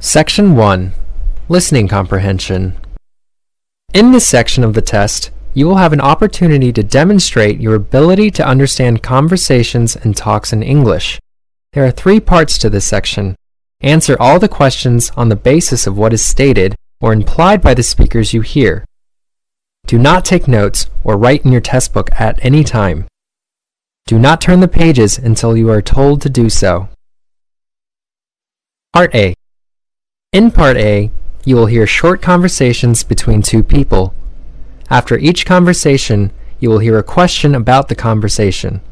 Section 1. Listening Comprehension. In this section of the test, you will have an opportunity to demonstrate your ability to understand conversations and talks in English. There are 3 parts to this section. Answer all the questions on the basis of what is stated or implied by the speakers you hear. Do not take notes or write in your test book at any time. Do not turn the pages until you are told to do so. Part A. In Part A, you will hear short conversations between 2 people. After each conversation, you will hear a question about the conversation.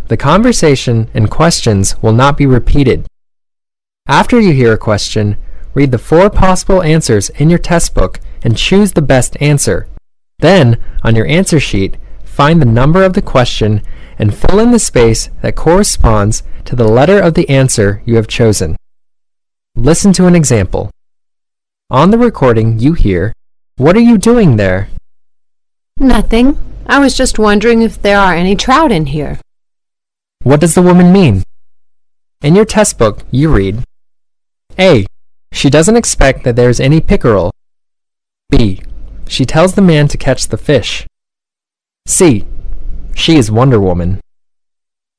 The conversation and questions will not be repeated. After you hear a question, read the 4 possible answers in your test book and choose the best answer. Then, on your answer sheet, find the number of the question and fill in the space that corresponds to the letter of the answer you have chosen. Listen to an example. On the recording, you hear, "What are you doing there?" Nothing. I was just wondering if there are any trout in here. What does the woman mean? In your test book, you read, A. She doesn't expect that there is any pickerel. B. She tells the man to catch the fish. C. She is Wonder Woman.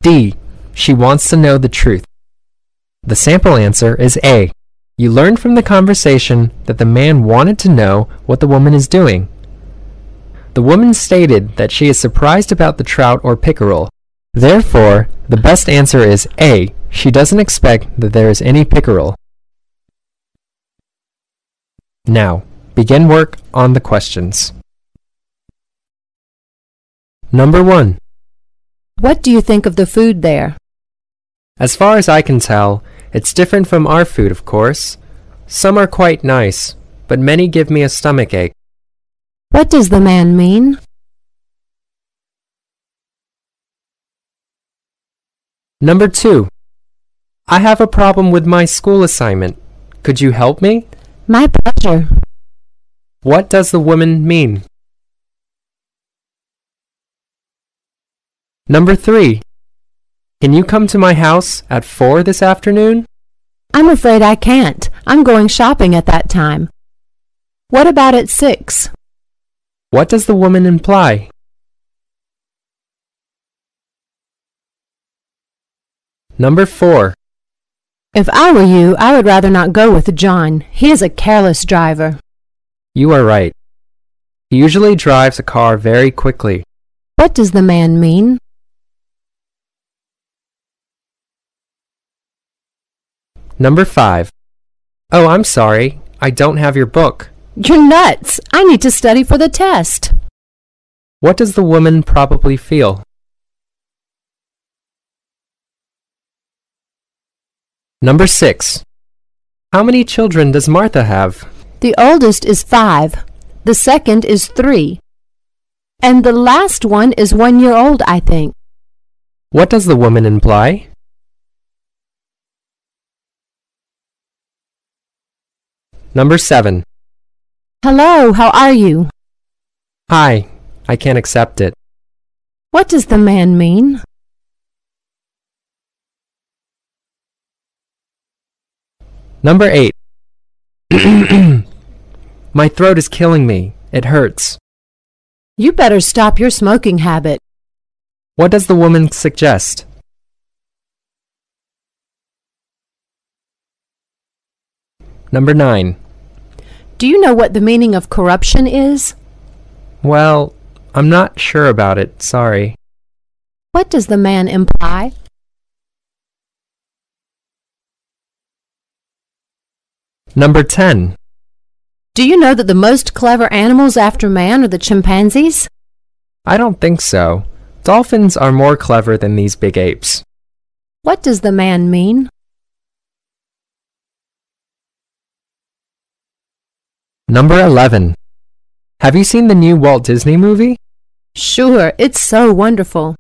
D. She wants to know the truth. The sample answer is A. You learned from the conversation that the man wanted to know what the woman is doing. The woman stated that she is surprised about the trout or pickerel. Therefore, the best answer is A. She doesn't expect that there is any pickerel. Now, begin work on the questions. Number 1. What do you think of the food there? As far as I can tell, it's different from our food, of course. Some are quite nice, but many give me a stomachache. What does the man mean? Number 2. I have a problem with my school assignment. Could you help me? My pleasure. What does the woman mean? Number 3. Can you come to my house at 4 this afternoon? I'm afraid I can't. I'm going shopping at that time. What about at 6? What does the woman imply? Number 4. If I were you, I would rather not go with John. He is a careless driver. You are right. He usually drives a car very quickly. What does the man mean? Number 5. Oh, I'm sorry. I don't have your book. You're nuts! I need to study for the test. What does the woman probably feel? Number 6. How many children does Martha have? The oldest is 5. The second is 3. And the last one is 1 year old, I think. What does the woman imply? Number 7. Hello, how are you? Hi, I can't accept it. What does the man mean? Number 8. My throat is killing me. It hurts. You better stop your smoking habit. What does the woman suggest? Number 9. Do you know what the meaning of corruption is? Well, I'm not sure about it, sorry. What does the man imply? Number 10. Do you know that the most clever animals after man are the chimpanzees? I don't think so. Dolphins are more clever than these big apes. What does the man mean? Number 11. Have you seen the new Walt Disney movie? Sure, it's so wonderful.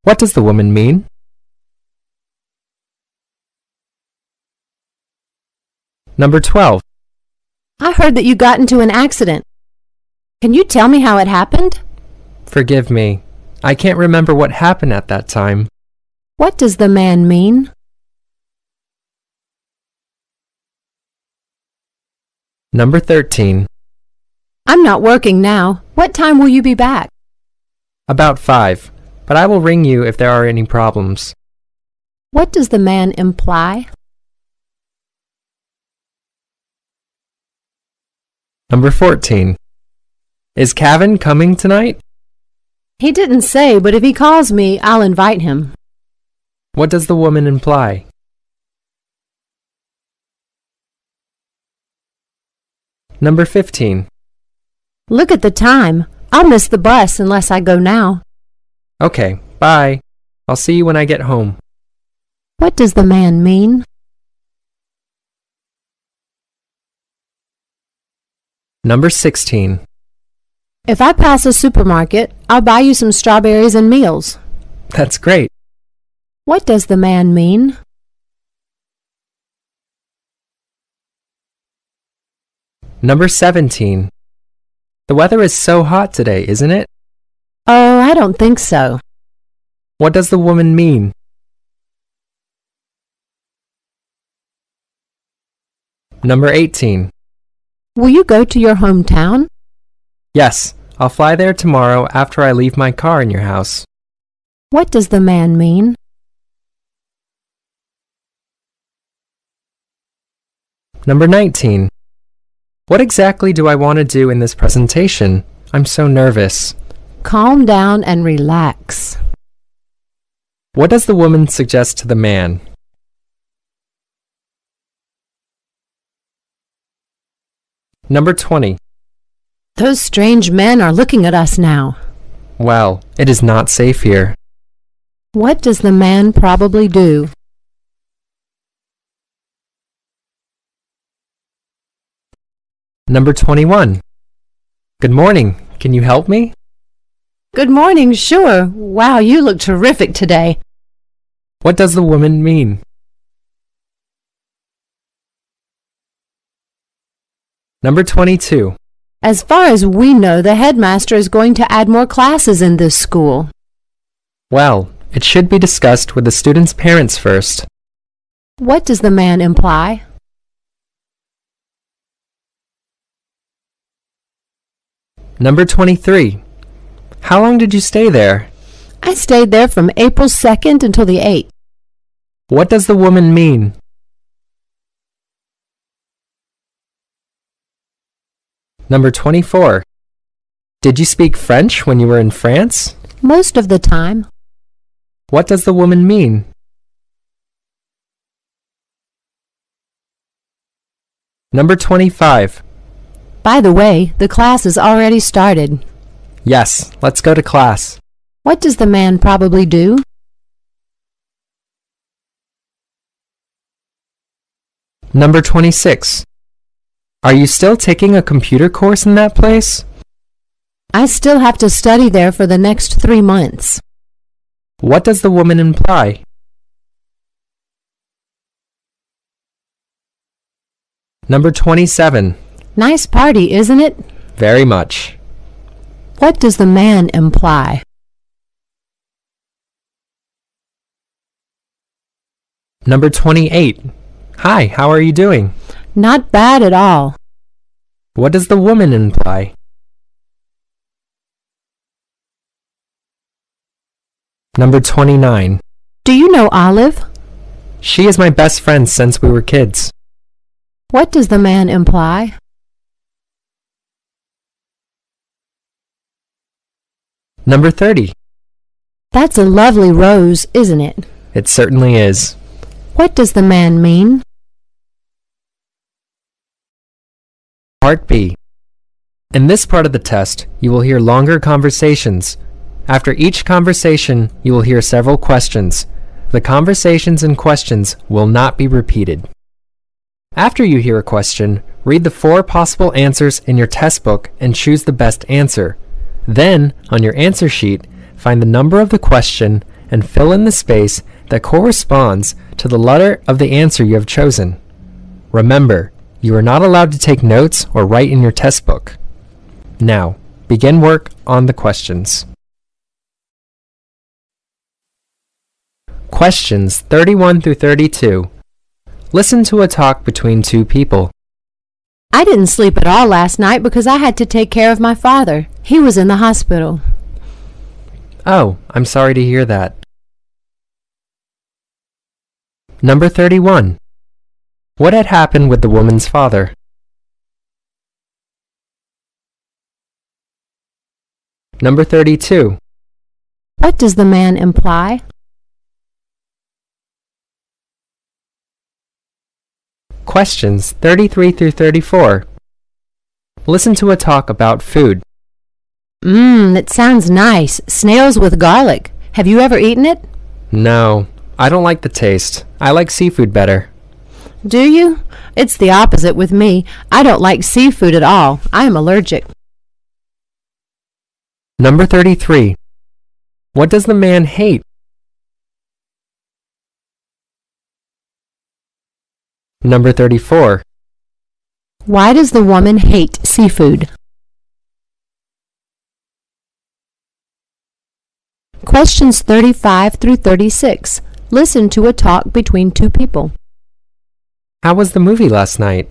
What does the woman mean? Number 12. I heard that you got into an accident. Can you tell me how it happened? Forgive me. I can't remember what happened at that time. What does the man mean? Number 13. I'm not working now. What time will you be back? About 5, but I will ring you if there are any problems. What does the man imply? Number 14. Is Kevin coming tonight? He didn't say, but if he calls me, I'll invite him. What does the woman imply? Number 15. Look at the time. I'll miss the bus unless I go now. Okay, bye. I'll see you when I get home. What does the man mean? Number 16. If I pass a supermarket, I'll buy you some strawberries and meals. That's great. What does the man mean? Number 17. The weather is so hot today, isn't it? Oh, I don't think so. What does the woman mean? Number 18. Will you go to your hometown? Yes, I'll fly there tomorrow after I leave my car in your house. What does the man mean? Number 19. What exactly do I want to do in this presentation? I'm so nervous. Calm down and relax. What does the woman suggest to the man? Number 20. Those strange men are looking at us now. Well, it is not safe here. What does the man probably do? Number 21. Good morning. Can you help me? Good morning, sure. Wow, you look terrific today. What does the woman mean? Number 22. As far as we know, the headmaster is going to add more classes in this school. Well, it should be discussed with the students' parents first. What does the man imply? Number 23. How long did you stay there? I stayed there from April 2nd until the 8th. What does the woman mean? Number 24. Did you speak French when you were in France? Most of the time. What does the woman mean? Number 25. By the way, the class has already started. Yes, let's go to class. What does the man probably do? Number 26. Are you still taking a computer course in that place? I still have to study there for the next 3 months. What does the woman imply? Number 27. Nice party, isn't it? Very much. What does the man imply? Number 28. Hi, how are you doing? Not bad at all. What does the woman imply? Number 29. Do you know Olive? She is my best friend since we were kids. What does the man imply? Number 30. That's a lovely rose, isn't it? It certainly is. What does the man mean? Part B. In this part of the test, you will hear longer conversations. After each conversation, you will hear several questions. The conversations and questions will not be repeated. After you hear a question, read the 4 possible answers in your test book and choose the best answer. Then, on your answer sheet, find the number of the question and fill in the space that corresponds to the letter of the answer you have chosen. Remember, you are not allowed to take notes or write in your test book. Now, begin work on the questions. Questions 31 through 32. Listen to a talk between 2 people. I didn't sleep at all last night because I had to take care of my father. He was in the hospital. Oh, I'm sorry to hear that. Number 31. What had happened with the woman's father? Number 32. What does the man imply? Questions 33 through 34. Listen to a talk about food. It sounds nice. Snails with garlic. Have you ever eaten it? No, I don't like the taste. I like seafood better. Do you? It's the opposite with me. I don't like seafood at all. I am allergic. Number 33. What does the man hate? Number 34. Why does the woman hate seafood? Questions 35 through 36. Listen to a talk between two people. How was the movie last night?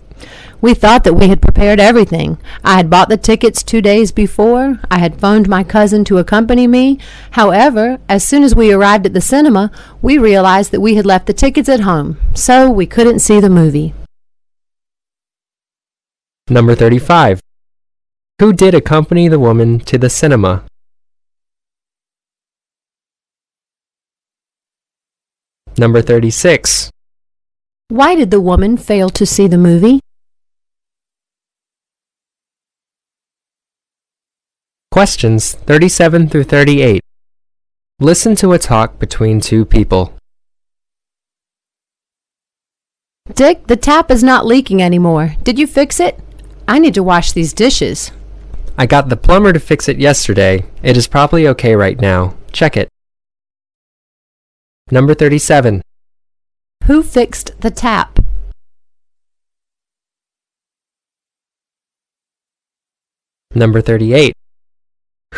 We thought that we had prepared everything. I had bought the tickets 2 days before. I had phoned my cousin to accompany me. However, as soon as we arrived at the cinema, we realized that we had left the tickets at home, so we couldn't see the movie. Number 35. Who did accompany the woman to the cinema? Number 36. Why did the woman fail to see the movie? Questions 37 through 38. Listen to a talk between two people. Dick, the tap is not leaking anymore. Did you fix it? I need to wash these dishes. I got the plumber to fix it yesterday. It is probably okay right now. Check it. Number 37. Who fixed the tap? Number 38.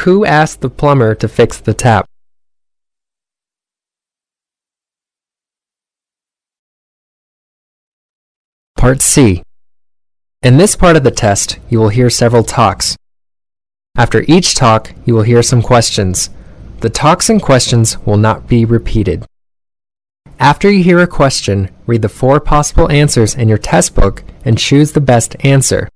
Who asked the plumber to fix the tap? Part C. In this part of the test, you will hear several talks. After each talk, you will hear some questions. The talks and questions will not be repeated. After you hear a question, read the 4 possible answers in your test book and choose the best answer.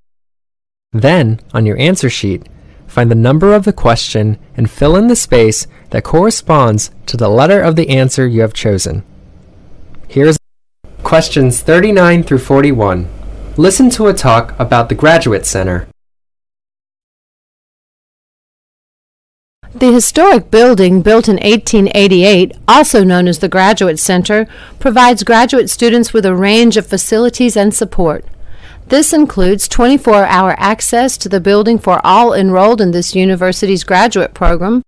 Then, on your answer sheet, find the number of the question and fill in the space that corresponds to the letter of the answer you have chosen. Here's questions 39 through 41. Listen to a talk about the Graduate Center. The historic building, built in 1888, also known as the Graduate Center, provides graduate students with a range of facilities and support. This includes 24-hour access to the building for all enrolled in this university's graduate program,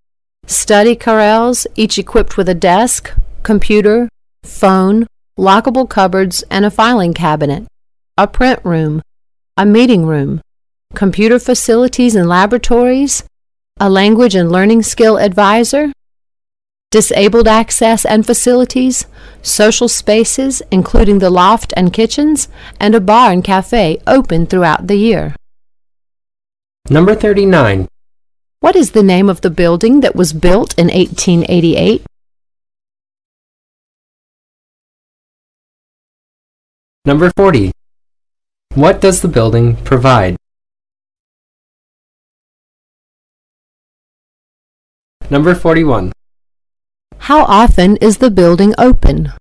study corrals, each equipped with a desk, computer, phone, lockable cupboards, and a filing cabinet, a print room, a meeting room, computer facilities and laboratories, a language and learning skill advisor, disabled access and facilities, social spaces, including the loft and kitchens, and a bar and cafe open throughout the year. Number 39. What is the name of the building that was built in 1888? Number 40. What does the building provide? Number 41. How often is the building open?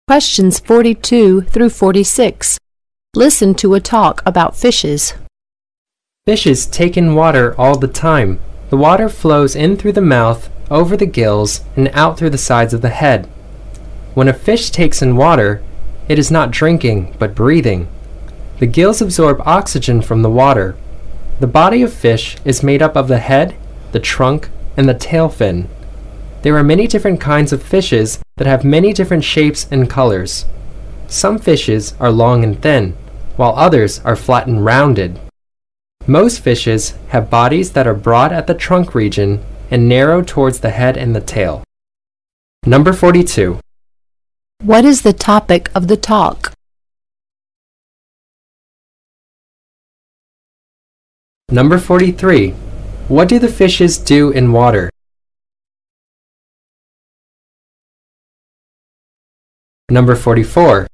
Questions 42 through 46. Listen to a talk about fishes. Fishes take in water all the time. The water flows in through the mouth, over the gills, and out through the sides of the head. When a fish takes in water, it is not drinking, but breathing. The gills absorb oxygen from the water. The body of fish is made up of the head, the trunk, and the tail fin. There are many different kinds of fishes that have many different shapes and colors. Some fishes are long and thin, while others are flat and rounded. Most fishes have bodies that are broad at the trunk region and narrow towards the head and the tail. Number 42. What is the topic of the talk? Number 43. What do the fishes do in water? Number 44.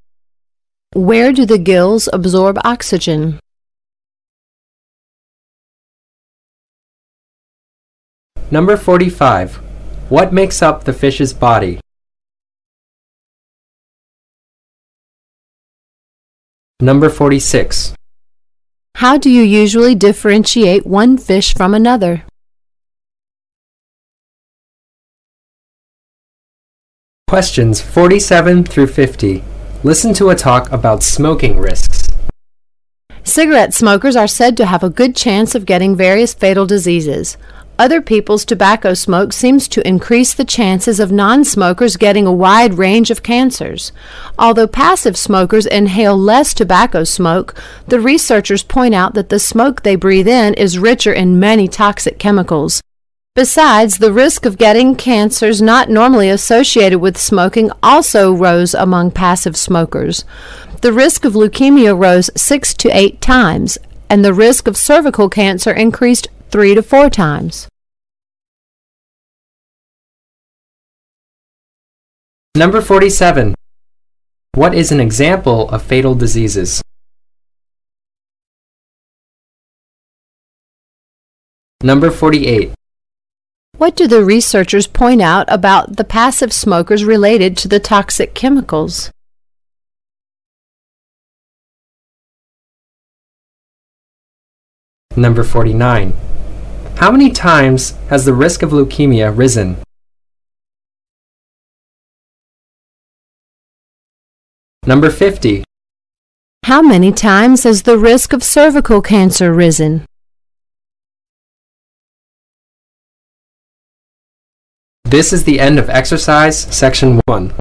Where do the gills absorb oxygen? Number 45. What makes up the fish's body? Number 46. How do you usually differentiate one fish from another? Questions 47 through 50. Listen to a talk about smoking risks. Cigarette smokers are said to have a good chance of getting various fatal diseases. Other people's tobacco smoke seems to increase the chances of non-smokers getting a wide range of cancers. Although passive smokers inhale less tobacco smoke, the researchers point out that the smoke they breathe in is richer in many toxic chemicals. Besides, the risk of getting cancers not normally associated with smoking also rose among passive smokers. The risk of leukemia rose 6 to 8 times, and the risk of cervical cancer increased 3 to 4 times. Number 47. What is an example of fatal diseases? Number 48. What do the researchers point out about the passive smokers related to the toxic chemicals? Number 49. How many times has the risk of leukemia risen? Number 50. How many times has the risk of cervical cancer risen? This is the end of exercise section 1.